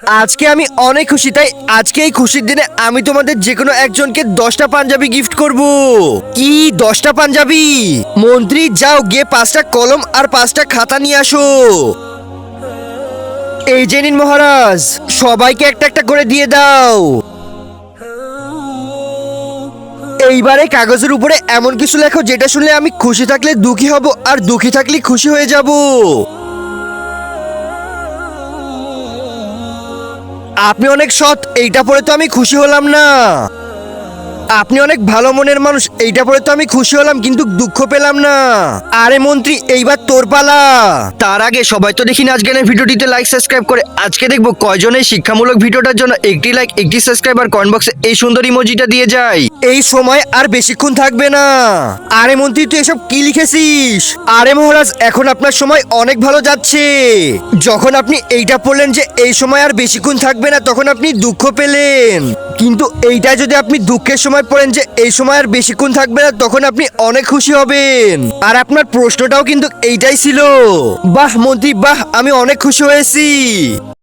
আজকে আমি অনেক খুশি, তাই আজকে এই খুশির দিনে আমি তোমাদের যে কোনো একজনকে 10টা পাঞ্জাবি গিফট করব। কি 10টা পাঞ্জাবি? মন্ত্রী যাও গিয়ে 5টা কলম আর 5টা খাতা নিয়ে আসো। এই যে নিন মহারাজ, সবাইকে একটা একটা করে দিয়ে দাও। এইবারে কাগজের উপরে এমন কিছু লেখো যেটা শুনলে আমি খুশি থাকলে দুঃখী হব আর দুঃখী থাকলে খুশি হয়ে যাব। আপনি অনেক সৎ, এইটা পড়ে তো আমি খুশি হলাম না। আপনি অনেক ভালো মনের মানুষ, এইটা পড়ে তো আমি খুশি হলাম কিন্তু দুঃখ পেলাম না। আরে মন্ত্রী, এইবার তোর পালা। তার আগে সবাই তো দেখি নাচ গানের ভিডিওটিতে লাইক সাবস্ক্রাইব করে। আজকে দেখবো কয়জন এই শিক্ষামূলক ভিডিওটার জন্য একটি লাইক একটি সাবস্ক্রাইব আর কমেন্ট বক্সে এই সুন্দর ইমোজিটা দিয়ে যায়। এই সময় আর বেশিক্ষণ থাকবে না। আরে মন্ত্রী, তুই এসব কি লিখেছিস? আরে মহারাজ, এখন আপনার সময় অনেক ভালো যাচ্ছে। যখন আপনি এইটা পড়লেন যে এই সময় আর বেশিক্ষণ থাকবে না, তখন আপনি দুঃখ পেলেন। কিন্তু এইটা যদি আপনি দুঃখের সময় পড়েন যে এই সময় আর বেশিক্ষণ থাকবে না, তখন আপনি অনেক খুশি হবেন। আর আপনার প্রশ্নটাও কিন্তু এইটাই ছিল। বাহ মন্ত্রী বাহ, আমি অনেক খুশি হয়েছি।